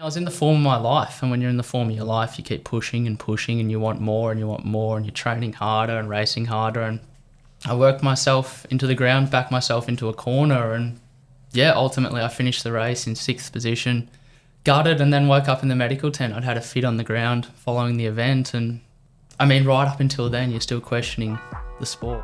I was in the form of my life, and when you're in the form of your life, you keep pushing and pushing, and you want more and you want more, and you're training harder and racing harder. And I worked myself into the ground, backed myself into a corner, and yeah, ultimately I finished the race in 6th position, gutted, and then woke up in the medical tent. I'd had a fit on the ground following the event, and I mean, right up until then, you're still questioning the sport.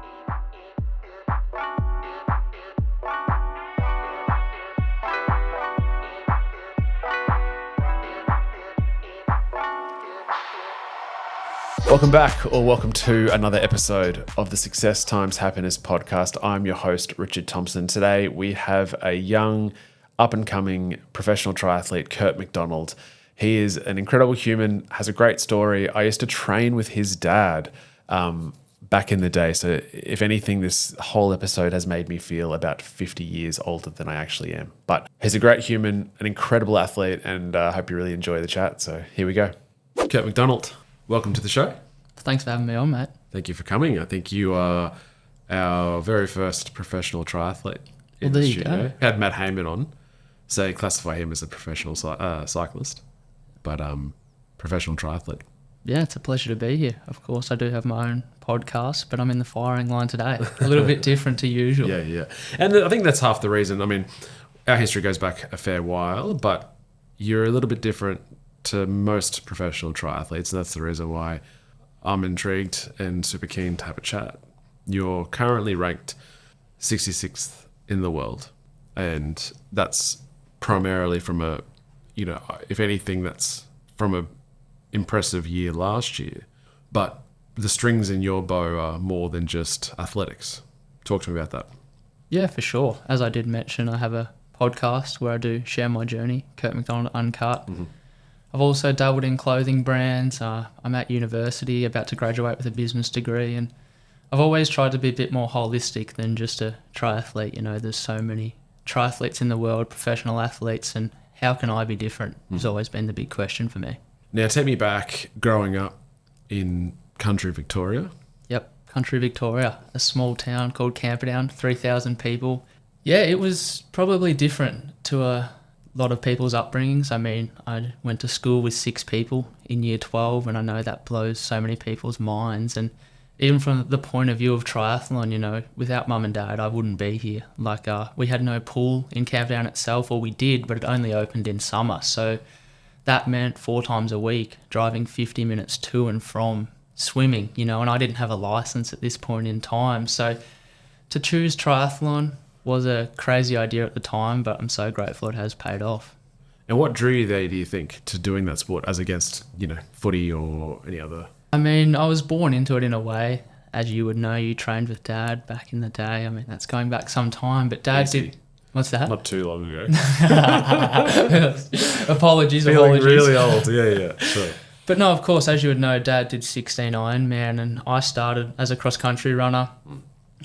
Welcome back, or welcome to another episode of the Success Times Happiness podcast. I'm your host, Richard Thompson. Today we have a young, up-and-coming professional triathlete, Kurt McDonald. He is an incredible human, has a great story. I used to train with his dad back in the day. So if anything, this whole episode has made me feel about 50 years older than I actually am. But he's a great human, an incredible athlete, and I hope you really enjoy the chat. So here we go. Kurt McDonald, welcome to the show. Thanks for having me on, mate. Thank you for coming. I think you are our very first professional triathlete in there the you studio. go. Had Matt Heyman on, so classify him as a professional cyclist, but professional triathlete. Yeah, it's a pleasure to be here. Of course, I do have my own podcast, but I'm in the firing line today. A little bit different to usual. Yeah. And I think that's half the reason. I mean, our history goes back a fair while, but you're a little bit different to most professional triathletes, and that's the reason why I'm intrigued and super keen to have a chat. You're currently ranked 66th in the world, and that's primarily from a, if anything, that's from a impressive year last year. But the strings in your bow are more than just athletics. Talk to me about that. Yeah, for sure. As I did mention, I have a podcast where I do share my journey, Kurt McDonald Uncut. Mm-hmm. I've also dabbled in clothing brands. I'm at university, about to graduate with a business degree, and I've always tried to be a bit more holistic than just a triathlete. There's so many triathletes in the world, professional athletes, and how can I be different has always been the big question for me. Now, take me back growing up in country Victoria. Yep, country Victoria, a small town called Camperdown, 3,000 people. Yeah, it was probably different to a lot of people's upbringings. I mean, I went to school with 6 people in year 12, and I know that blows so many people's minds. And even from the point of view of triathlon, without mum and dad, I wouldn't be here. Like, we had no pool in Camperdown itself, or we did, but it only opened in summer. So that meant 4 times a week, driving 50 minutes to and from swimming, and I didn't have a license at this point in time. So to choose triathlon was a crazy idea at the time, but I'm so grateful it has paid off. And what drew you there, do you think, to doing that sport as against, footy or any other? I mean, I was born into it in a way. As you would know, you trained with Dad back in the day. I mean, that's going back some time, but Dad did... What's that? Not too long ago. Apologies. Feeling really old. Yeah, sure. But no, of course, as you would know, Dad did 16 Ironman, and I started as a cross-country runner.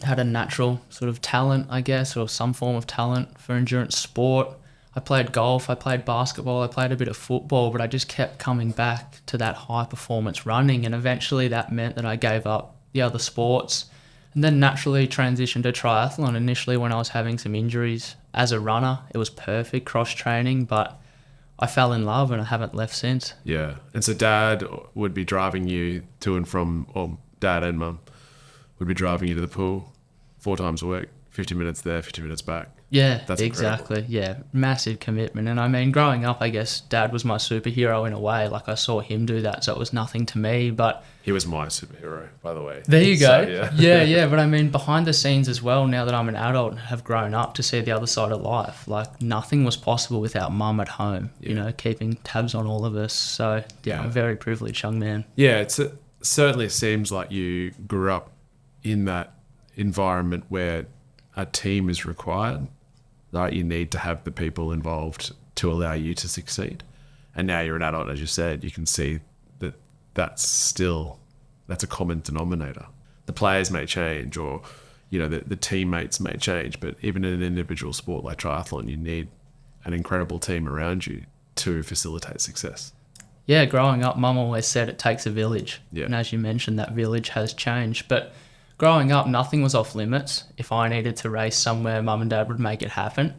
Had a natural sort of talent, I guess, or some form of talent for endurance sport. I played golf, I played basketball, I played a bit of football, but I just kept coming back to that high-performance running, and eventually that meant that I gave up the other sports and then naturally transitioned to triathlon. Initially, when I was having some injuries as a runner, it was perfect cross-training, but I fell in love and I haven't left since. Yeah, and so Dad would be driving you to and from, or Dad and Mum would be driving you to the pool 4 times a week, 50 minutes there, 50 minutes back. Yeah, that's exactly. Incredible. Yeah, massive commitment. And I mean, growing up, I guess Dad was my superhero in a way. Like, I saw him do that, so it was nothing to me. But he was my superhero, by the way. There you go. So, yeah. But I mean, behind the scenes as well, now that I'm an adult and have grown up, to see the other side of life, like, nothing was possible without Mum at home, keeping tabs on all of us. So, yeah, I'm a very privileged young man. Yeah, it certainly seems like you grew up in that environment where a team is required. Right? You need to have the people involved to allow you to succeed. And now you're an adult, as you said, you can see that that's a common denominator. The players may change, or the teammates may change, but even in an individual sport like triathlon, you need an incredible team around you to facilitate success. Yeah, growing up, Mum always said it takes a village. Yeah. And as you mentioned, that village has changed. But growing up, nothing was off limits. If I needed to race somewhere, Mum and Dad would make it happen.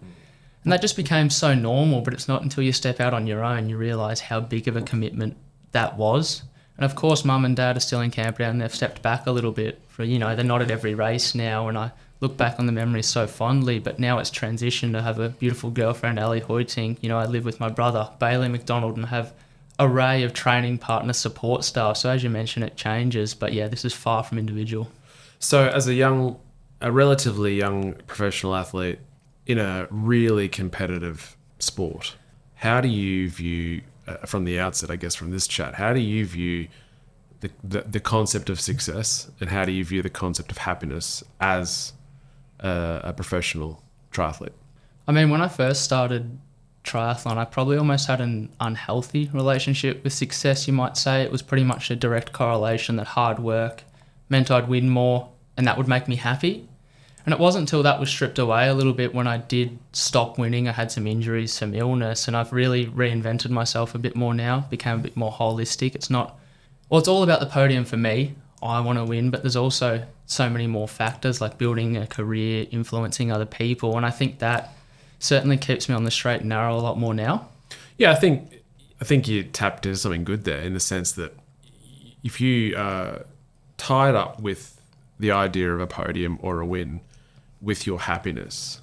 And that just became so normal, but it's not until you step out on your own you realise how big of a commitment that was. And of course, mum and dad are still in Camperdown and they've stepped back a little bit. They're not at every race now, and I look back on the memories so fondly, but now it's transitioned to have a beautiful girlfriend, Ali Hoiting. I live with my brother, Bailey McDonald, and have array of training partner support staff. So as you mentioned, it changes, but yeah, this is far from individual. So as a relatively young professional athlete in a really competitive sport, how do you view, from the outset, I guess from this chat, how do you view the concept of success, and how do you view the concept of happiness as a professional triathlete? I mean, when I first started triathlon, I probably almost had an unhealthy relationship with success, you might say. It was pretty much a direct correlation that hard work meant I'd win more and that would make me happy. And it wasn't until that was stripped away a little bit when I did stop winning. I had some injuries, some illness, and I've really reinvented myself a bit more now, became a bit more holistic. It's all about the podium for me. I want to win, but there's also so many more factors like building a career, influencing other people, and I think that certainly keeps me on the straight and narrow a lot more now. Yeah, I think you tapped into something good there, in the sense that if you are tied up with the idea of a podium or a win with your happiness,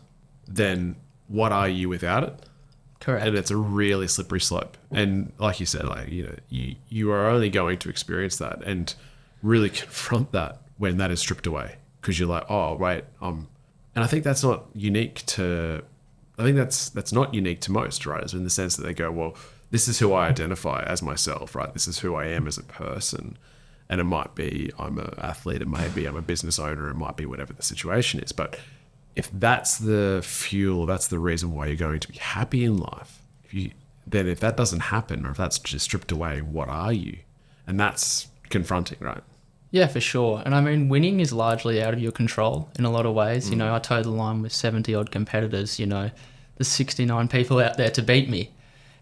then what are you without it? Correct. And it's a really slippery slope. And like you said, you are only going to experience that and really confront that when that is stripped away, because you're like, oh wait, and I think that's not unique to. I think that's not unique to most riders, in the sense that they go, well, this is who I identify as myself, right? This is who I am as a person. And it might be I'm an athlete, it may be I'm a business owner, it might be whatever the situation is. But if that's the fuel, that's the reason why you're going to be happy in life, then if that doesn't happen, or if that's just stripped away, what are you? And that's confronting, right? Yeah, for sure. And I mean, winning is largely out of your control in a lot of ways. I toe the line with 70 odd competitors, there's 69 people out there to beat me.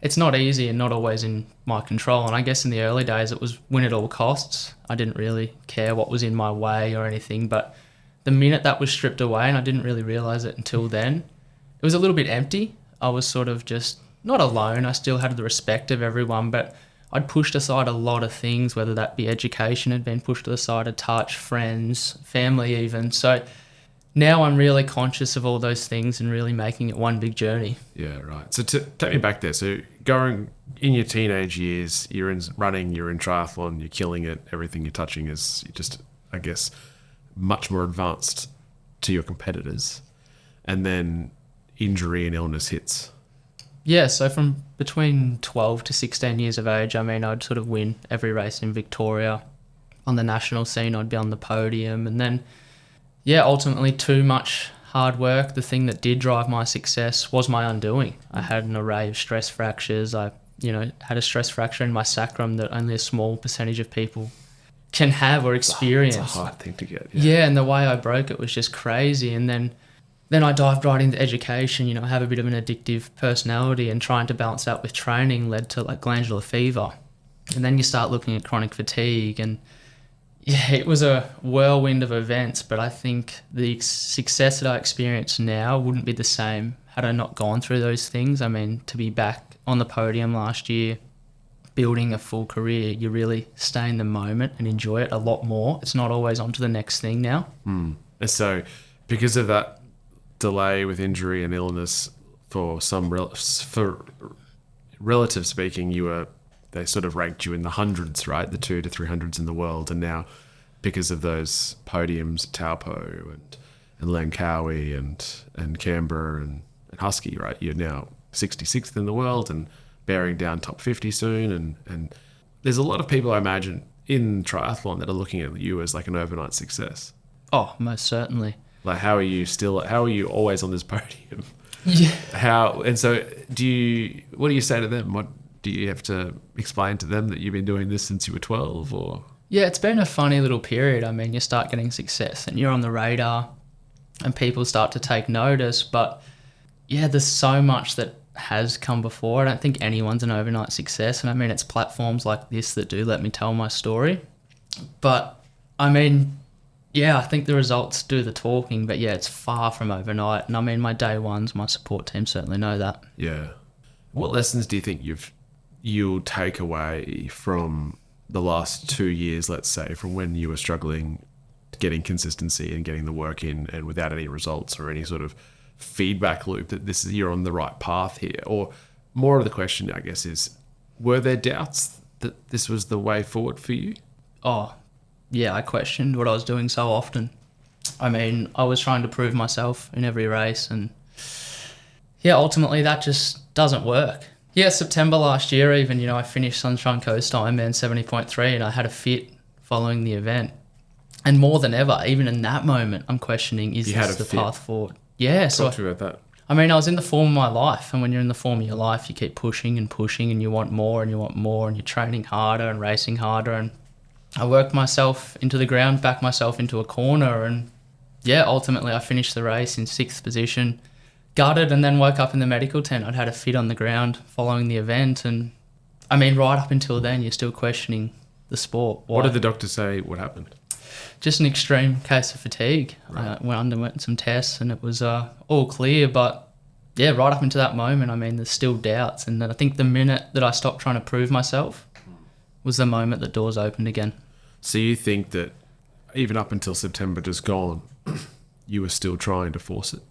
It's not easy and not always in my control. And I guess in the early days, it was win at all costs. I didn't really care what was in my way or anything. But the minute that was stripped away, and I didn't really realize it until then, it was a little bit empty. I was sort of just not alone. I still had the respect of everyone, but I'd pushed aside a lot of things, whether that be education had been pushed to the side, a touch, friends, family even. So now I'm really conscious of all those things and really making it one big journey. Yeah, right. So take me back there. So going in your teenage years, you're in running, you're in triathlon, you're killing it. Everything you're touching is just, I guess, much more advanced to your competitors. And then injury and illness hits. Yeah, so from between 12 to 16 years of age, I mean, I'd sort of win every race in Victoria. On the national scene, I'd be on the podium. And then, yeah, ultimately too much hard work. The thing that did drive my success was my undoing. I had an array of stress fractures. I, had a stress fracture in my sacrum that only a small percentage of people can have or experience. It's a hard thing to get. Yeah, and the way I broke it was just crazy. And then I dived right into education. I have a bit of an addictive personality, and trying to balance that with training led to like glandular fever. And then you start looking at chronic fatigue, and yeah, it was a whirlwind of events, but I think the success that I experience now wouldn't be the same had I not gone through those things. I mean, to be back on the podium last year, building a full career, you really stay in the moment and enjoy it a lot more. It's not always on to the next thing now. And so because of that delay with injury and illness, for relative speaking, they sort of ranked you in the hundreds, right? The 200 to 300s in the world. And now, because of those podiums at Taupo and Langkawi and Canberra and Husky, right? You're now 66th in the world and bearing down top 50 soon. And there's a lot of people, I imagine, in triathlon that are looking at you as like an overnight success. Oh, most certainly. Like, how are you always on this podium? Yeah. And so what do you say to them? What do you have to explain to them, that you've been doing this since you were 12 or? Yeah, it's been a funny little period. I mean, you start getting success and you're on the radar and people start to take notice, but yeah, there's so much that has come before. I don't think anyone's an overnight success. And I mean, it's platforms like this that do let me tell my story. But I mean, Yeah, I think the results do the talking, but yeah, it's far from overnight. And I mean, my day ones, my support team certainly know that. Yeah. What lessons do you think you'll take away from the last 2 years, let's say, from when you were struggling getting consistency and getting the work in and without any results or any sort of feedback loop that you're on the right path here? Or more of the question, I guess, is, were there doubts that this was the way forward for you? Oh, yeah, I questioned what I was doing so often. I mean, I was trying to prove myself in every race, and yeah, ultimately that just doesn't work. Yeah, September last year even, you know, I finished Sunshine Coast Ironman 70.3 and I had a fit following the event. And more than ever, even in that moment, I'm questioning, is this the path forward? Yeah. Talk to me about that. I mean, I was in the form of my life, and when you're in the form of your life, you keep pushing and pushing, and you want more and you want more, and you're training harder and racing harder. And I worked myself into the ground, backed myself into a corner, and yeah, ultimately I finished the race in 6th position, gutted, and then woke up in the medical tent. I'd had a fit on the ground following the event, and I mean, right up until then, you're still questioning the sport. What did the doctor say? What happened? Just an extreme case of fatigue. Right. I underwent some tests and it was all clear, but yeah, right up into that moment, I mean, there's still doubts. And I think the minute that I stopped trying to prove myself was the moment that doors opened again. So you think that even up until September just gone, you were still trying to force it?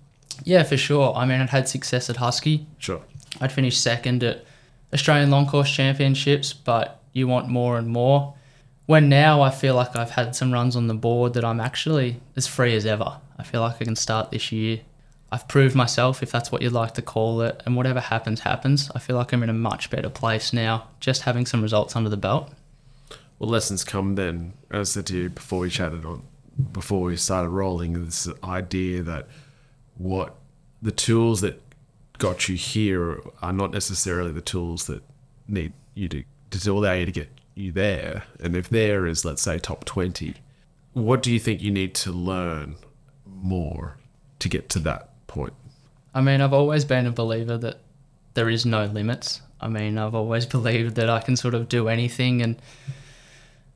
Yeah, for sure. I mean, I'd had success at Husky. Sure. I'd finished second at Australian Long Course Championships, but you want more and more. When now I feel like I've had some runs on the board that I'm actually as free as ever. I feel like I can start this year. I've proved myself, if that's what you'd like to call it, and whatever happens, happens. I feel like I'm in a much better place now, just having some results under the belt. Well, lessons come then, as I said to you before we started rolling, this idea that what the tools that got you here are not necessarily the tools that need you to allow you to get you there. And if there is, let's say, top 20, what do you think you need to learn more to get to that point? I mean, I've always been a believer that there is no limits. I mean, I've always believed that I can sort of do anything, and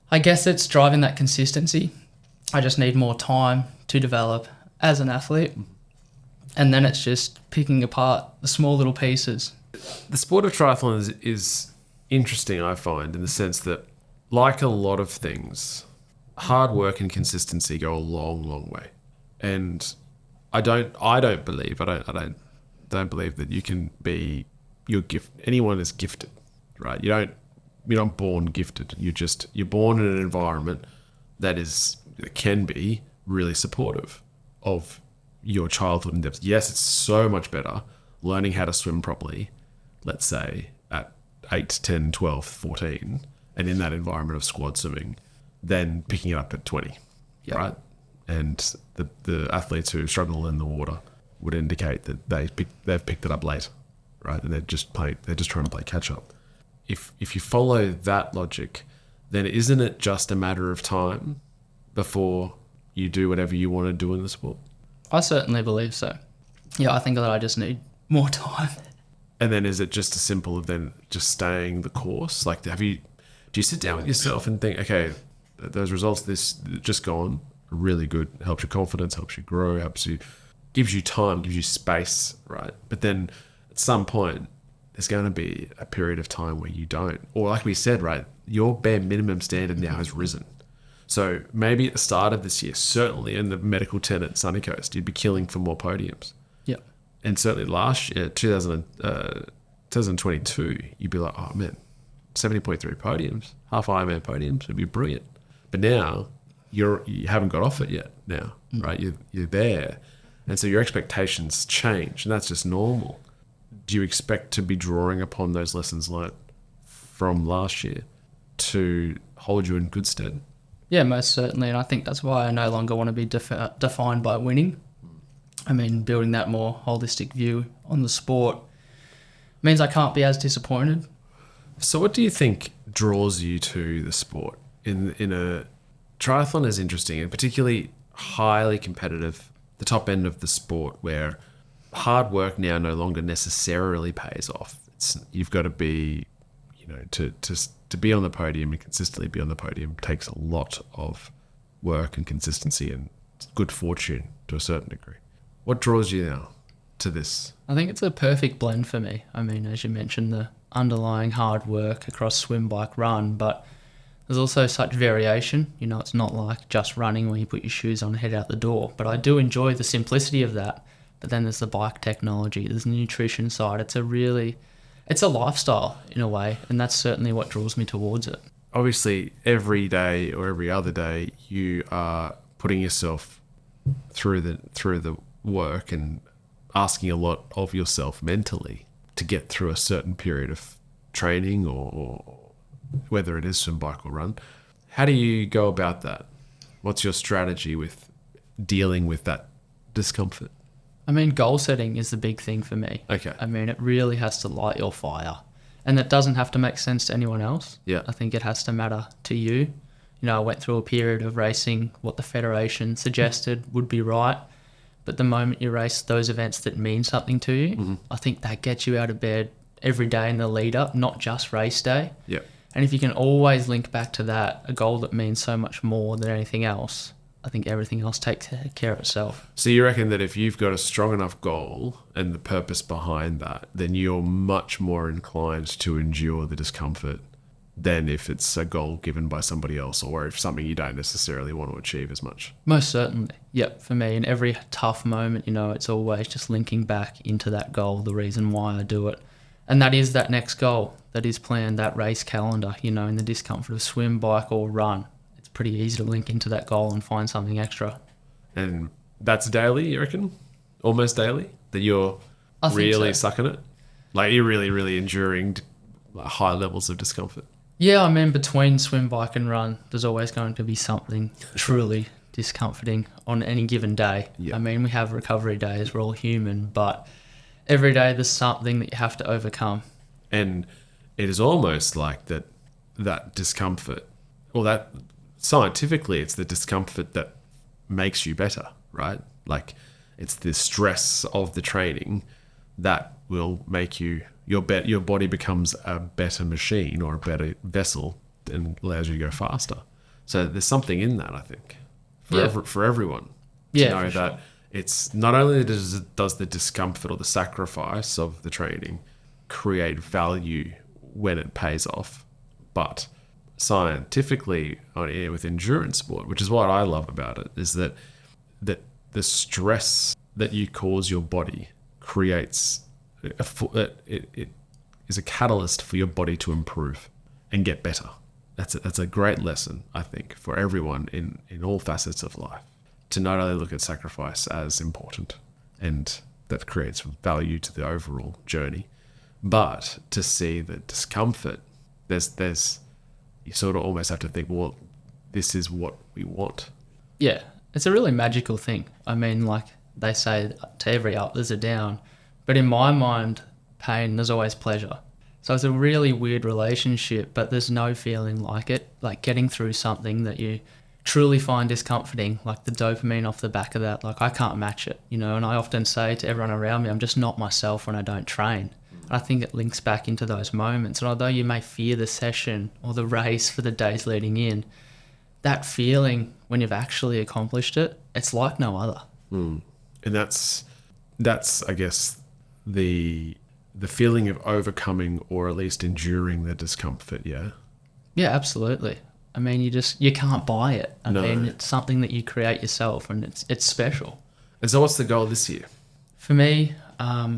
I guess it's driving that consistency. I just need more time to develop as an athlete, and then it's just picking apart the small little pieces. The sport of triathlon is interesting, I find, in the sense that, like a lot of things, hard work and consistency go a long, long way. And I don't believe that you can be your gift. Anyone is gifted, right? You're not born gifted. You're born in an environment that can be really supportive of your childhood endeavors. Yes, it's so much better learning how to swim properly, let's say, at 8, 10, 12, 14, and in that environment of squad swimming, than picking it up at 20, yep. Right? And the athletes who struggle in the water would indicate that they've picked it up late, right? And they're just trying to play catch up. If you follow that logic, then isn't it just a matter of time before you do whatever you want to do in the sport? I certainly believe so. Yeah, I think that I just need more time. And then is it just as simple as then just staying the course? Like, do you sit down with yourself and think, okay, those results, this just gone, really good, helps your confidence, helps you grow, gives you time, gives you space, right? But then at some point, there's going to be a period of time where you don't. Or like we said, right, your bare minimum standard now has risen. So maybe at the start of this year, certainly in the medical tent at Sunny Coast, you'd be killing for more podiums. Yeah. And certainly last year, 2022, you'd be like, oh man, 70.3 podiums, half Ironman podiums, would be brilliant. But now you haven't got off it yet now, right? You're there. And so your expectations change, and that's just normal. Do you expect to be drawing upon those lessons learned from last year to hold you in good stead? Yeah, most certainly. And I think that's why I no longer want to be defined by winning. I mean, building that more holistic view on the sport means I can't be as disappointed. So what do you think draws you to the sport? In a triathlon is interesting, and particularly highly competitive, the top end of the sport, where hard work now no longer necessarily pays off. You've got to be, to be on the podium and consistently be on the podium takes a lot of work and consistency and good fortune to a certain degree. What draws you now to this? I think it's a perfect blend for me. I mean, as you mentioned, the underlying hard work across swim, bike, run, but there's also such variation. You know, it's not like just running where you put your shoes on and head out the door. But I do enjoy the simplicity of that. But then there's the bike technology, there's the nutrition side. It's a lifestyle in a way, and that's certainly what draws me towards it. Obviously, every day or every other day, you are putting yourself through the work and asking a lot of yourself mentally to get through a certain period of training or whether it is swim, bike or run. How do you go about that? What's your strategy with dealing with that discomfort? I mean, goal setting is the big thing for me. Okay. I mean, it really has to light your fire. And that doesn't have to make sense to anyone else. Yeah. I think it has to matter to you. You know, I went through a period of racing what the Federation suggested would be right. But the moment you race those events that mean something to you, I think that gets you out of bed every day in the lead up, not just race day. Yeah. And if you can always link back to that, a goal that means so much more than anything else, I think everything else takes care of itself. So you reckon that if you've got a strong enough goal and the purpose behind that, then you're much more inclined to endure the discomfort than if it's a goal given by somebody else or if something you don't necessarily want to achieve as much? Most certainly. Yep, for me, in every tough moment, you know, it's always just linking back into that goal, the reason why I do it. And that is that next goal that is planned, that race calendar, you know, in the discomfort of swim, bike or run. It's pretty easy to link into that goal and find something extra. And that's daily, you reckon? Almost daily? That you're really sucking it? Like you're really, really enduring high levels of discomfort? Yeah, I mean, between swim, bike and run, there's always going to be something truly discomforting on any given day. Yeah. I mean, we have recovery days, we're all human, but every day there's something that you have to overcome. And it is almost like that discomfort, or that scientifically, it's the discomfort that makes you better, right? Like it's the stress of the training that will make you, your body becomes a better machine or a better vessel and allows you to go faster. So there's something in that, I think, for everyone to know that it's not only does the discomfort or the sacrifice of the training create value when it pays off, but scientifically with endurance sport, which is what I love about it, is that the stress that you cause your body creates it is a catalyst for your body to improve and get better. That's a great lesson, I think, for everyone in all facets of life, to not only look at sacrifice as important and that creates value to the overall journey, but to see the discomfort. There's you sort of almost have to think, well, this is what we want. Yeah, it's a really magical thing. I mean, like they say, to every up there's a down, but in my mind, pain, there's always pleasure. So it's a really weird relationship, but there's no feeling like it, like getting through something that you truly find discomforting, like the dopamine off the back of that, like I can't match it, you know. And I often say to everyone around me, I'm just not myself when I don't train. I think it links back into those moments. And although you may fear the session or the race for the days leading in, that feeling when you've actually accomplished it, it's like no other. And that's I guess the feeling of overcoming or at least enduring the discomfort. Yeah absolutely. I mean, you can't buy it. I No. mean, it's something that you create yourself, and it's special. And so what's the goal this year? For me,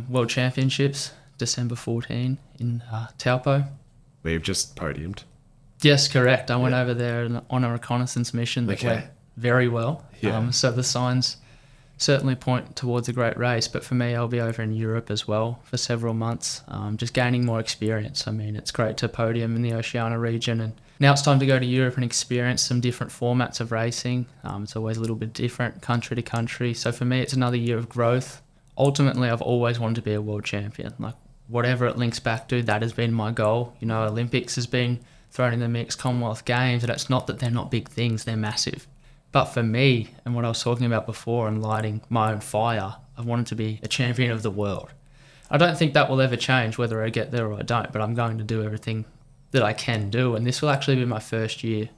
World Championships, December 14 in Taupo. Where you've just podiumed. Yes, correct. I went over there on a reconnaissance mission that went very well. Yeah. So the signs certainly point towards a great race. But for me, I'll be over in Europe as well for several months, just gaining more experience. I mean, it's great to podium in the Oceania region, and now it's time to go to Europe and experience some different formats of racing. It's always a little bit different country to country. So for me, it's another year of growth. Ultimately, I've always wanted to be a world champion. Like whatever it links back to, that has been my goal. You know, Olympics has been thrown in the mix, Commonwealth Games, and it's not that they're not big things, they're massive. But for me, and what I was talking about before and lighting my own fire, I wanted to be a champion of the world. I don't think that will ever change whether I get there or I don't, but I'm going to do everything that I can do. And this will actually be my first year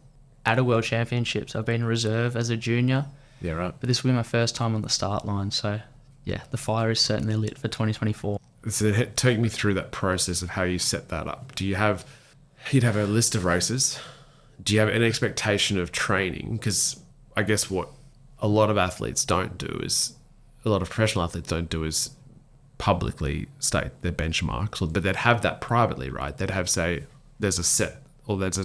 at a World Championships. I've been a reserve as a junior, Yeah, right. but this will be my first time on the start line. So, yeah, the fire is certainly lit for 2024. So take me through that process of how you set that up. You'd have a list of races. Do you have an expectation of training? Because I guess what a lot of athletes don't do is, a lot of professional athletes don't do is publicly state their benchmarks, but they'd have that privately, right? They'd have, say, there's a set, or there's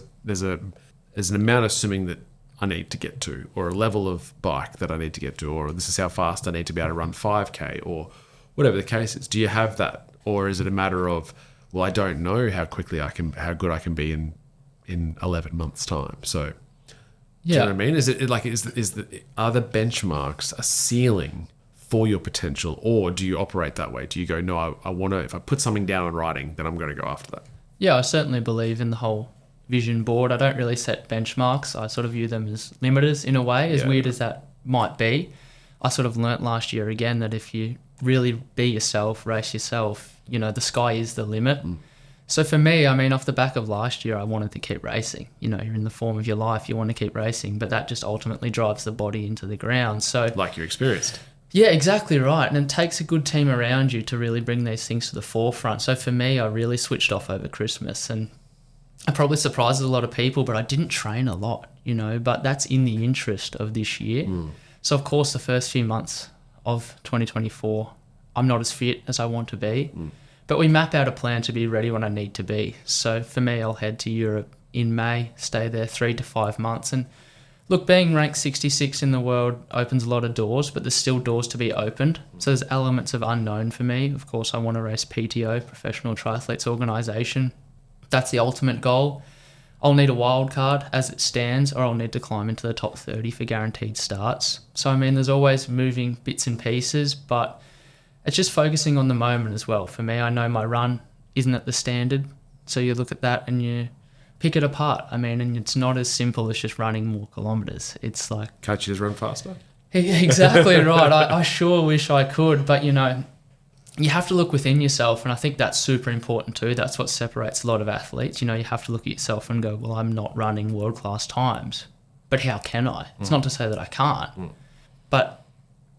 an amount of swimming that I need to get to, or a level of bike that I need to get to, or this is how fast I need to be able to run 5K, or whatever the case is. Do you have that, or is it a matter of, well, I don't know how good I can be in 11 months' time? So, do you know what I mean? Is it like are the benchmarks a ceiling for your potential, or do you operate that way? Do you go, no, I want to, if I put something down on writing, then I'm going to go after that? Yeah, I certainly believe in the whole vision board. I don't really set benchmarks. I sort of view them as limiters in a way, as weird as that might be. I sort of learnt last year again that if you really be yourself, race yourself, the sky is the limit. So for me, I mean, off the back of last year, I wanted to keep racing. You're in the form of your life, you want to keep racing, but that just ultimately drives the body into the ground. So, like you experienced. Yeah, exactly right. And it takes a good team around you to really bring these things to the forefront. So for me, I really switched off over Christmas, and I probably surprised a lot of people, but I didn't train a lot, but that's in the interest of this year. So of course, the first few months of 2024, I'm not as fit as I want to be, but we map out a plan to be ready when I need to be. So for me, I'll head to Europe in May, stay there 3 to 5 months. And look, being ranked 66 in the world opens a lot of doors, but there's still doors to be opened. So there's elements of unknown for me. Of course, I want to race PTO, Professional Triathletes Organisation. That's the ultimate goal. I'll need a wild card as it stands, or I'll need to climb into the top 30 for guaranteed starts. So, I mean, there's always moving bits and pieces, but it's just focusing on the moment as well. For me, I know my run isn't at the standard, so you look at that and you pick it apart. I mean, and it's not as simple as just running more kilometres. It's like... Can't you just run faster? Exactly right. I sure wish I could, but, you have to look within yourself, and I think that's super important too. That's what separates a lot of athletes. You have to look at yourself and go, well, I'm not running world-class times, but how can I? It's not to say that I can't, but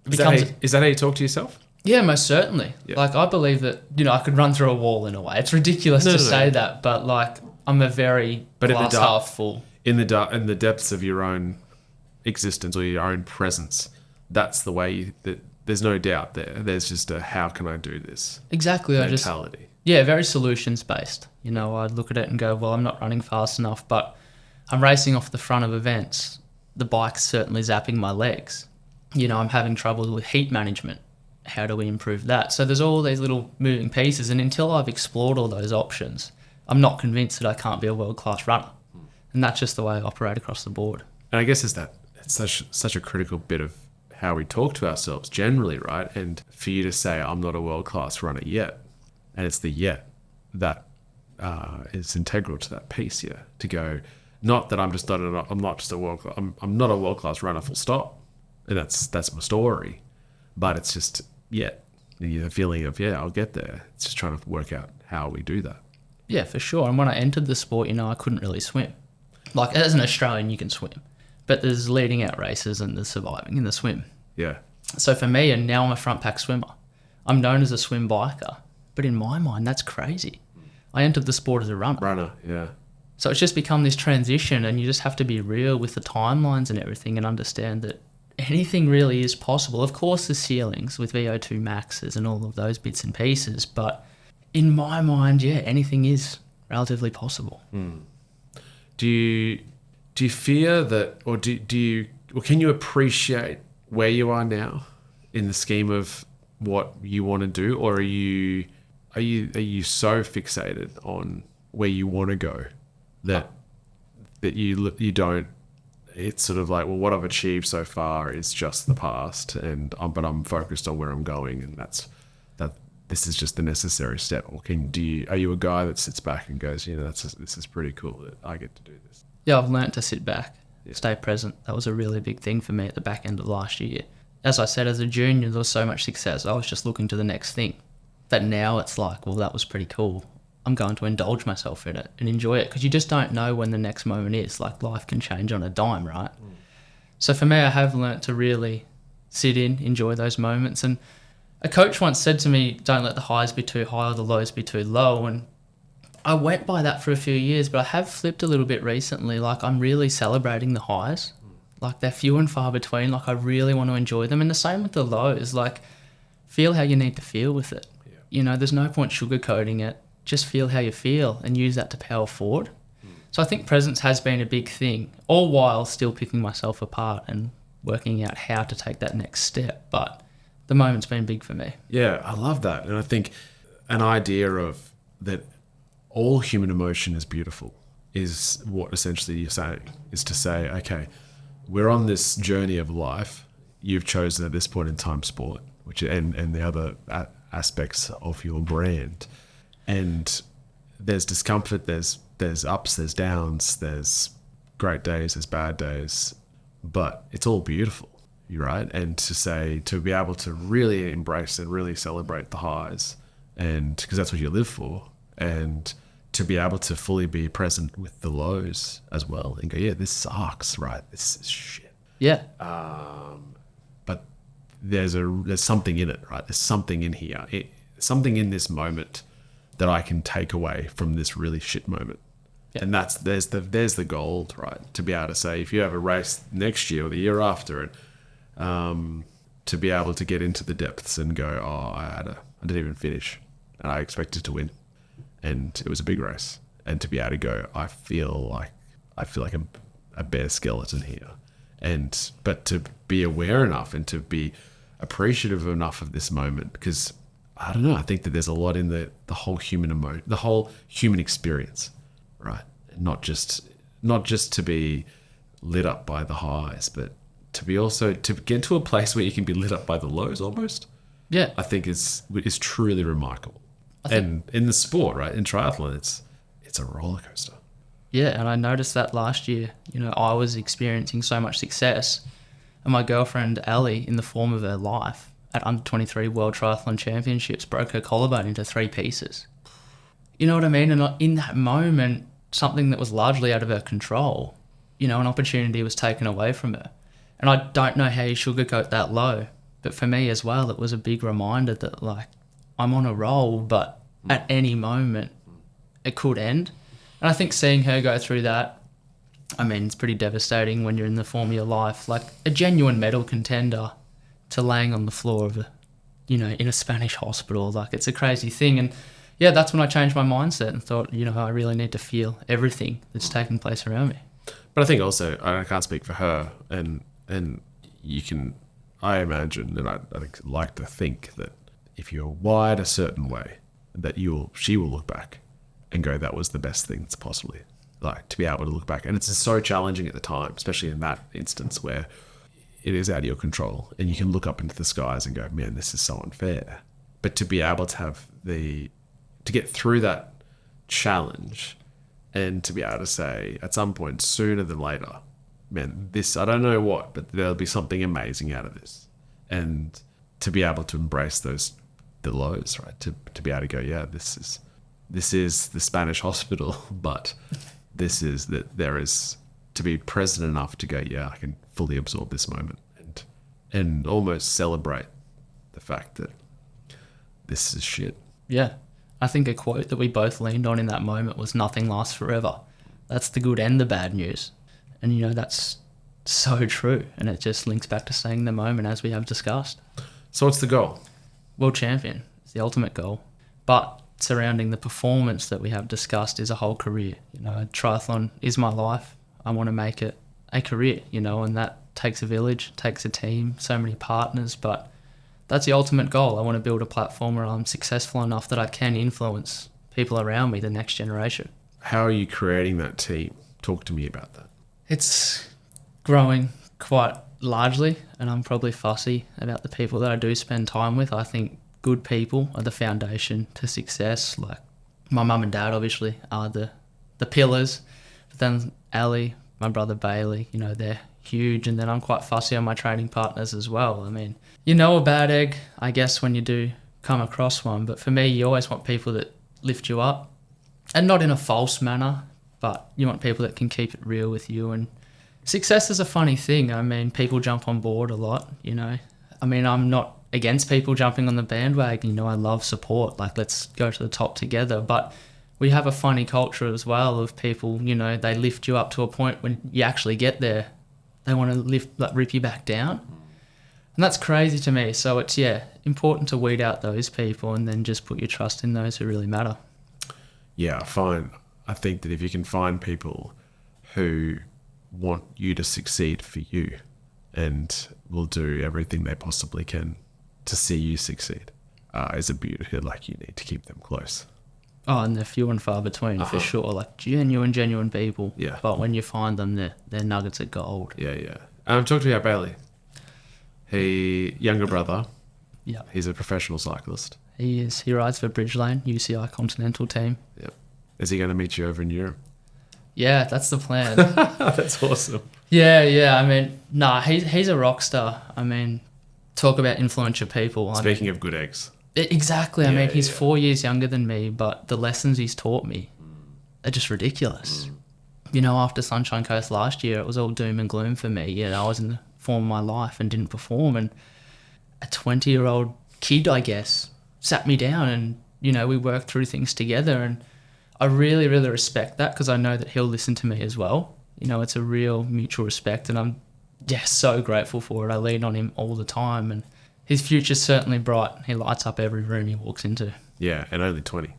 Is that how you talk to yourself? Yeah, most certainly. Yeah. Like, I believe that, I could run through a wall in a way. It's ridiculous to say that, but like, I'm a very glass half full. In the depths of your own existence or your own presence, that's the way that there's no doubt there. There's just a, how can I do this? Exactly. Mentality. Very solutions based. I'd look at it and go, well, I'm not running fast enough, but I'm racing off the front of events. The bike's certainly zapping my legs. I'm having trouble with heat management. How do we improve that? So there's all these little moving pieces, and until I've explored all those options, I'm not convinced that I can't be a world-class runner. And that's just the way I operate across the board. And I guess it's such a critical bit of how we talk to ourselves generally, right? And for you to say, I'm not a world-class runner yet, and it's the yet that is integral to that piece here, to go, not that I'm not a world-class runner, full stop. And that's my story. But it's just, the feeling of, I'll get there. It's just trying to work out how we do that. Yeah, for sure. And when I entered the sport, I couldn't really swim. Like, as an Australian, you can swim. But there's leading out races and there's surviving in the swim. Yeah. So for me, and now I'm a front pack swimmer, I'm known as a swim biker. But in my mind, that's crazy. I entered the sport as a runner. Yeah. So it's just become this transition, and you just have to be real with the timelines and everything and understand that anything really is possible. Of course, there's ceilings with VO2 maxes and all of those bits and pieces, but in my mind, anything is relatively possible. Do you fear that, or can you appreciate where you are now in the scheme of what you want to do, or are you so fixated on where you want to go that you don't? It's sort of like, well, what I've achieved so far is just the past, but I'm focused on where I'm going, and that. This is just the necessary step. Or are you a guy that sits back and goes, this is pretty cool that I get to do this? Yeah, I've learnt to sit back, stay present. That was a really big thing for me at the back end of last year. As I said, as a junior, there was so much success. I was just looking to the next thing. But now it's like, well, that was pretty cool. I'm going to indulge myself in it and enjoy it, because you just don't know when the next moment is. Like, life can change on a dime, right? So for me, I have learnt to really sit in, enjoy those moments. And a coach once said to me, don't let the highs be too high or the lows be too low. And I went by that for a few years, but I have flipped a little bit recently. Like, I'm really celebrating the highs. Like, they're few and far between. Like, I really want to enjoy them. And the same with the lows. Like, feel how you need to feel with it. Yeah. You know, there's no point sugarcoating it. Just feel how you feel and use that to power forward. So I think presence has been a big thing, all while still picking myself apart and working out how to take that next step. But the moment's been big for me. Yeah, I love that. And I think an idea of that all human emotion is beautiful is what essentially you're saying, is to say, okay, we're on this journey of life. You've chosen at this point in time sport, which and the other aspects of your brand. And there's discomfort, there's ups, there's downs, there's great days, there's bad days, but it's all beautiful, right? And to be able to really embrace and really celebrate the highs, and because that's what you live for, and to be able to fully be present with the lows as well and go, yeah, this sucks, right? This is shit. Yeah. But there's something in it, right? There's something in here, something in this moment that I can take away from this really shit moment. Yeah. And there's the gold, right? To be able to say, if you have a race next year or the year after, and to be able to get into the depths and go, oh, I didn't even finish, and I expected to win, and it was a big race, and to be able to go, I feel like a bare skeleton here, but to be aware enough and to be appreciative enough of this moment, because I don't know, I think that there's a lot in the whole human emotion, the whole human experience, right? Not just to be lit up by the highs, but to be also to get to a place where you can be lit up by the lows almost. Yeah, I think is truly remarkable. And in the sport, right, in triathlon, it's a roller coaster. Yeah, and I noticed that last year. You know, I was experiencing so much success, and my girlfriend Ali, in the form of her life, at under 23 World Triathlon Championships, broke her collarbone into 3 pieces. You know what I mean? And in that moment, something that was largely out of her control, you know, an opportunity was taken away from her. And I don't know how you sugarcoat that low, but for me as well, it was a big reminder that, like, I'm on a roll, but at any moment it could end. And I think seeing her go through that, I mean, it's pretty devastating when you're in the form of your life, like a genuine medal contender, to laying on the floor of in a Spanish hospital. Like, it's a crazy thing. And yeah, that's when I changed my mindset and thought, I really need to feel everything that's taking place around me. But I think also, I can't speak for her, and you can, I imagine, and I like to think that if you're wired a certain way, that she will look back and go, that was the best thing that's possibly, like, to be able to look back. And it's so challenging at the time, especially in that instance where it is out of your control, and you can look up into the skies and go, man, this is so unfair. But to be able to have to get through that challenge, and to be able to say at some point sooner than later, man, this, I don't know what, but there'll be something amazing out of this. And to be able to embrace the lows, right? To be able to go, yeah, this is the Spanish hospital, but this is that there is, to be present enough to go, yeah, I can fully absorb this moment and almost celebrate the fact that this is shit. Yeah. I think a quote that we both leaned on in that moment was, nothing lasts forever. That's the good and the bad news. And, that's so true. And it just links back to saying the moment, as we have discussed. So what's the goal? World champion is the ultimate goal. But surrounding the performance that we have discussed is a whole career. Triathlon is my life. I want to make it a career, and that takes a village, takes a team, so many partners, but that's the ultimate goal. I want to build a platform where I'm successful enough that I can influence people around me, the next generation. How are you creating that team? Talk to me about that. It's growing quite largely, and I'm probably fussy about the people that I do spend time with. I think good people are the foundation to success. Like, my mum and dad obviously are the pillars, but then Ali, my brother Bailey, they're huge. And then I'm quite fussy on my training partners as well. I mean, a bad egg, I guess, when you do come across one. But for me, you always want people that lift you up, and not in a false manner, but you want people that can keep it real with you. And success is a funny thing. I mean, people jump on board a lot, you know. I mean, I'm not against people jumping on the bandwagon. You know, I love support. Like, let's go to the top together. But we have a funny culture as well of people, you know, they lift you up to a point when you actually get there, they want to rip you back down. And that's crazy to me. So it's, important to weed out those people and then just put your trust in those who really matter. Yeah, fine. I think that if you can find people who want you to succeed for you and will do everything they possibly can to see you succeed, is a beauty. Like, you need to keep them close. Oh, and they're few and far between for sure. Like genuine people. Yeah. But when you find them, they're nuggets of gold. Yeah. Talk to me about Bailey. Younger brother. Yeah. He's a professional cyclist. He is. He rides for Bridgelane, UCI Continental team. Yep. Is he going to meet you over in Europe? Yeah, that's the plan. That's awesome. Yeah. I mean, he's a rock star. I mean, talk about influential people. Speaking of good eggs. Exactly. I mean, he's 4 years younger than me, but the lessons he's taught me are just ridiculous. You know, after Sunshine Coast last year, it was all doom and gloom for me. You know, I was in the form of my life and didn't perform. And a 20-year-old kid, I guess, sat me down and, you know, we worked through things together. And I really, really respect that because I know that he'll listen to me as well. You know, it's a real mutual respect and I'm, so grateful for it. I lean on him all the time and his future's certainly bright. He lights up every room he walks into. Yeah, and only 20.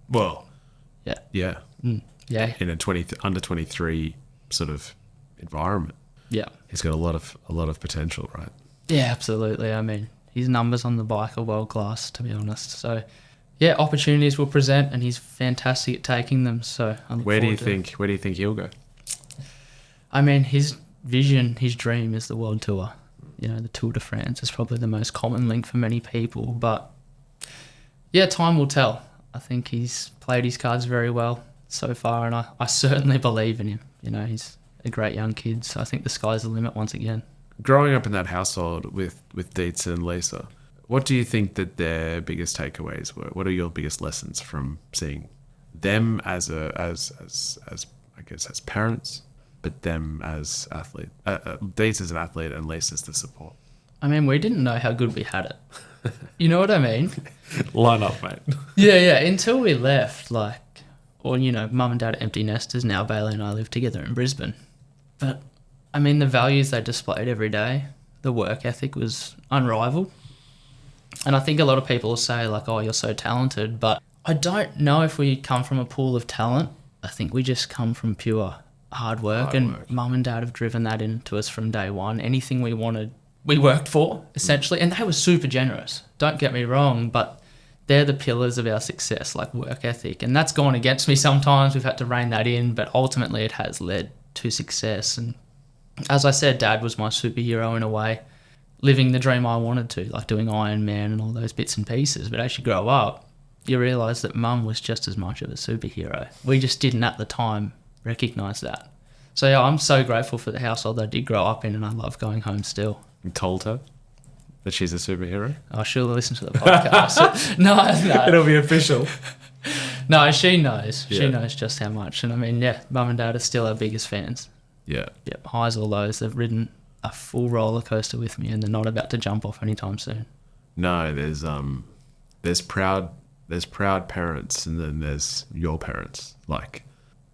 Well, yeah. Yeah. Yeah. In a under 23 sort of environment. Yeah. He's got a lot of potential, right? Yeah, absolutely. I mean, his numbers on the bike are world class, to be honest. So, yeah, opportunities will present, and he's fantastic at taking them. So, where do you think he'll go? I mean, his vision, his dream is the world tour. You know, the Tour de France is probably the most common link for many people. But, yeah, time will tell. I think he's played his cards very well so far, and I certainly believe in him. You know, he's a great young kid, so I think the sky's the limit once again. Growing up in that household with Dietz and Lisa, what do you think that their biggest takeaways were? What are your biggest lessons from seeing them as I guess as parents, but them as athlete? Dietz as an athlete and Lisa as the support. I mean, we didn't know how good we had it. You know what I mean? Line up, mate. Yeah. Until we left, you know, mum and dad are empty nesters now. Bailey and I live together in Brisbane. But, I mean, the values they displayed every day, the work ethic was unrivaled. And I think a lot of people will say, like, oh, you're so talented. But I don't know if we come from a pool of talent. I think we just come from pure hard work. Mum and dad have driven that into us from day one. Anything we wanted, we worked for, essentially. And they were super generous. Don't get me wrong, but they're the pillars of our success, like work ethic. And that's gone against me sometimes. We've had to rein that in, but ultimately it has led to success. And as I said, Dad was my superhero in a way, living the dream I wanted to, like doing Ironman and all those bits and pieces. But as you grow up, you realise that Mum was just as much of a superhero. We just didn't at the time recognise that. So yeah, I'm so grateful for the household I did grow up in, and I love going home still. You told her that she's a superhero? Oh, she'll listen to the podcast. No. It'll be official. No, she knows. Yeah. She knows just how much. And I mean, yeah, Mum and Dad are still our biggest fans. Yeah. Yep, highs or lows. They've ridden a full roller coaster with me, and they're not about to jump off anytime soon. No, there's proud parents, and then there's your parents. Like,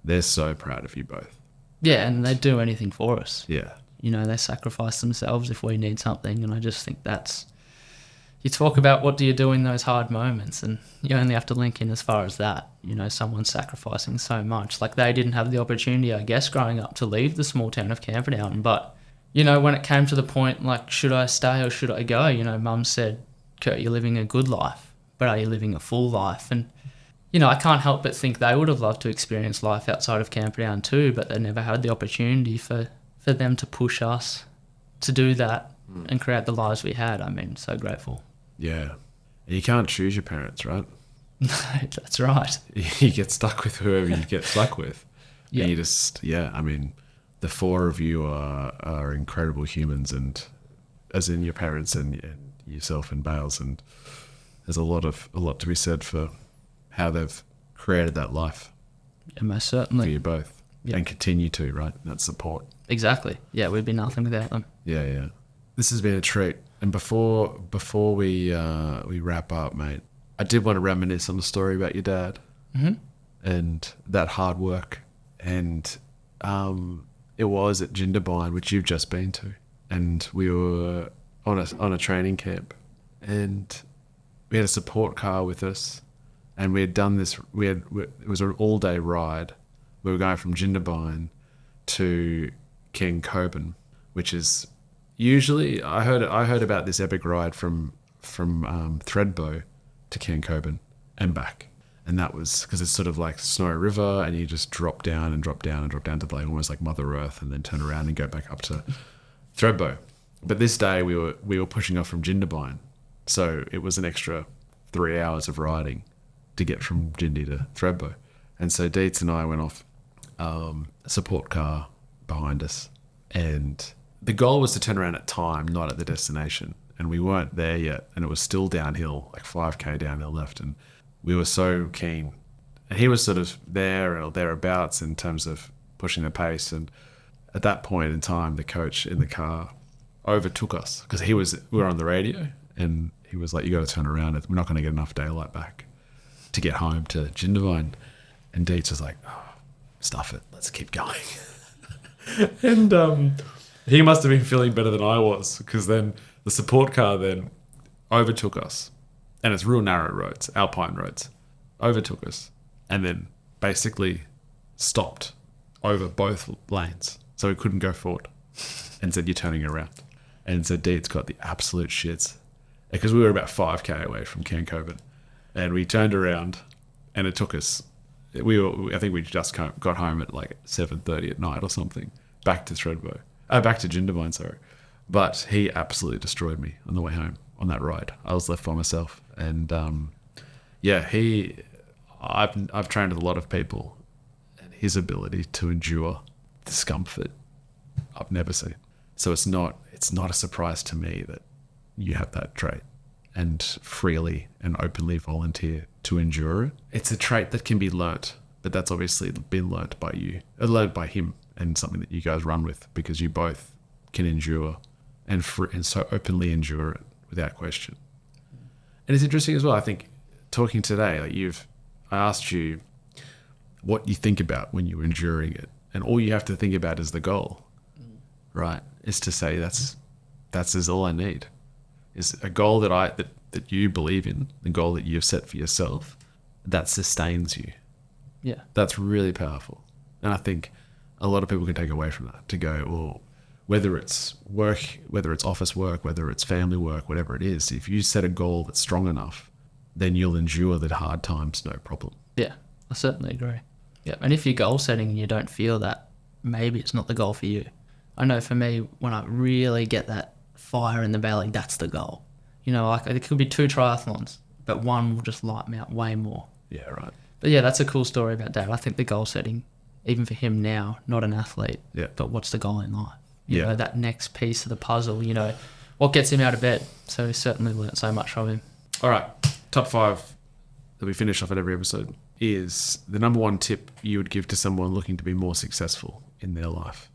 they're so proud of you both. Yeah, and they do anything for us. Yeah. You know, they sacrifice themselves if we need something, and I just think that's... You talk about what do you do in those hard moments, and you only have to link in as far as that. You know, someone sacrificing so much. Like, they didn't have the opportunity, I guess, growing up to leave the small town of Camperdown, but, you know, when it came to the point, like, should I stay or should I go? You know, Mum said, Kurt, you're living a good life, but are you living a full life? And, you know, I can't help but think they would have loved to experience life outside of Camperdown too, but they never had the opportunity for them to push us to do that and create the lives we had. I mean, so grateful. Yeah. And you can't choose your parents, right? No, that's right. You get stuck with whoever you get stuck with. Yeah. And you just, I mean, the four of you are incredible humans, and as in your parents and yourself and Bales, and there's a lot to be said for how they've created that life. Yeah, most for certainly. you both. Yeah. And continue to, right? That support. Exactly. Yeah, we'd be nothing without them. Yeah. This has been a treat. And before we wrap up, mate, I did want to reminisce on the story about your dad and that hard work. And it was at Jindabyne, which you've just been to, and we were on a training camp, and we had a support car with us, and we had done this. It was an all-day ride. We were going from Jindabyne to King Coburn, which is usually I heard about this epic ride from Thredbo to King Coburn and back. And that was because it's sort of like Snowy River, and you just drop down and drop down and drop down to like almost like Mother Earth, and then turn around and go back up to Thredbo. But this day we were pushing off from Jindabyne, so it was an extra 3 hours of riding to get from Jindy to Thredbo. And so Dietz and I went off, a support car behind us, and the goal was to turn around at time, not at the destination. And we weren't there yet, and it was still downhill, like 5k downhill left, and we were so keen. And he was sort of there or thereabouts in terms of pushing the pace. And at that point in time, the coach in the car overtook us because we were on the radio, and he was like, "You got to turn around. We're not going to get enough daylight back to get home to Jindabyne." And Dietz was like, "Oh, stuff it. Let's keep going." And he must have been feeling better than I was, because then the support car then overtook us. And it's real narrow roads, alpine roads, overtook us, and then basically stopped over both lanes. So we couldn't go forward, and said, "You're turning around." And so Dietz got the absolute shits, because we were about 5k away from Coburn, and we turned around, and it took us, I think we just got home at like 7:30 at night or something, back to Jindabyne, sorry. But he absolutely destroyed me on the way home on that ride. I was left by myself. And I've trained with a lot of people, and his ability to endure discomfort I've never seen. So it's not a surprise to me that you have that trait and freely and openly volunteer to endure it. It's a trait that can be learnt, but that's obviously been learnt by him, and something that you guys run with, because you both can endure and so openly endure it without question. And it's interesting as well, I think, talking today, like I asked you what you think about when you're enduring it, and all you have to think about is the goal, right? Is to say that's all I need, is a goal that you believe in, the goal that you've set for yourself, that sustains you. Yeah. That's really powerful. And I think a lot of people can take away from that to go, well, whether it's work, whether it's office work, whether it's family work, whatever it is, if you set a goal that's strong enough, then you'll endure the hard times no problem. Yeah, I certainly agree. Yeah, and if you're goal setting and you don't feel that, maybe it's not the goal for you. I know for me, when I really get that fire in the belly, that's the goal. You know, like it could be 2 triathlons, but one will just light me up way more. Yeah, right. But yeah, that's a cool story about Dad. I think the goal setting, even for him now, not an athlete, yeah, but what's the goal in life? You yeah, know, that next piece of the puzzle, you know, what gets him out of bed. So we certainly learnt so much from him. All right, top 5 that we finish off at every episode is the number 1 tip you would give to someone looking to be more successful in their life.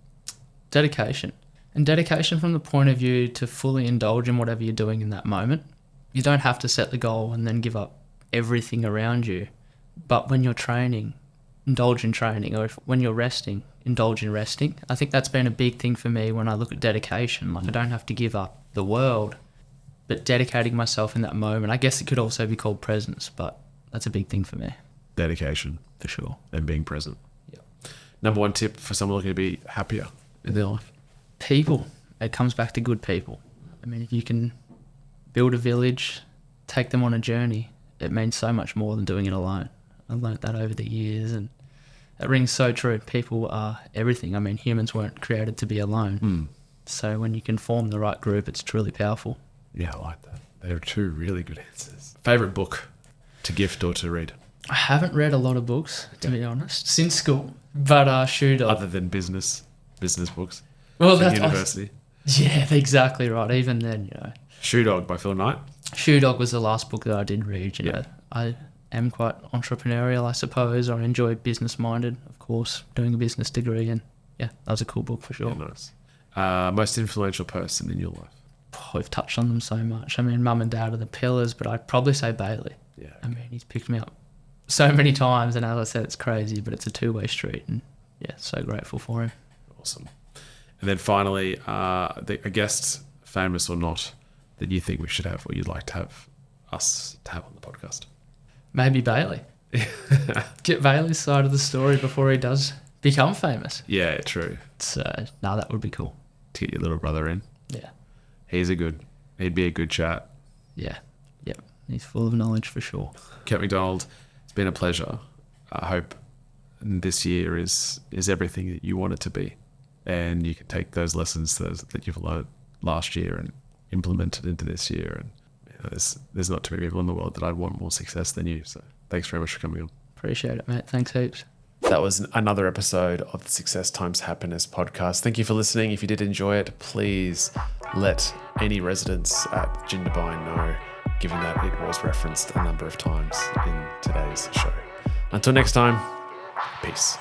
Dedication. And dedication from the point of view to fully indulge in whatever you're doing in that moment. You don't have to set the goal and then give up everything around you. But when you're training, indulge in training. Or when you're resting, indulge in resting. I think that's been a big thing for me when I look at dedication. Like, I don't have to give up the world, but dedicating myself in that moment. I guess it could also be called presence, but that's a big thing for me. Dedication. For sure. And being present. Yeah. Number 1 tip for someone looking to be happier in their life. People. It comes back to good people. I mean, if you can build a village, take them on a journey, it means so much more than doing it alone. I've learnt that over the years, and it rings so true. People are everything. I mean, humans weren't created to be alone. So when you can form the right group, it's truly powerful. Yeah, I like that. They're 2 really good answers. Favourite book to gift or to read? I haven't read a lot of books, to be honest, since school. But Shoe Dog. Other than business books. Well, from that's university. Yeah, exactly right. Even then, you know. Shoe Dog by Phil Knight. Shoe Dog was the last book that I did read, you know. am quite entrepreneurial, I suppose, or enjoy business-minded, of course, doing a business degree. And yeah, that was a cool book for sure. Yeah, nice. Most influential person in your life? We've touched on them so much. I mean, mum and dad are the pillars, but I'd probably say Bailey. Yeah. I mean, he's picked me up so many times, and as I said, it's crazy, but it's a two-way street, and yeah, so grateful for him. Awesome. And then finally, a guest, famous or not, that you think we should have, or you'd like to have us to have on the podcast? Maybe Bailey. Get Bailey's side of the story before he does become famous. Yeah, true. So, no, that would be cool. To get your little brother in. Yeah. He'd be a good chat. Yeah. Yep. He's full of knowledge for sure. Kurt McDonald, it's been a pleasure. I hope this year is everything that you want it to be. And you can take those lessons that you've learned last year and implement it into this year. And there's not too many people in the world that I'd want more success than you. So thanks very much for coming on. Appreciate it, mate. Thanks heaps. That was another episode of the Success Times Happiness podcast. Thank you for listening. If you did enjoy it, please let any residents at Jindabyne know, given that it was referenced a number of times in today's show. Until next time, peace.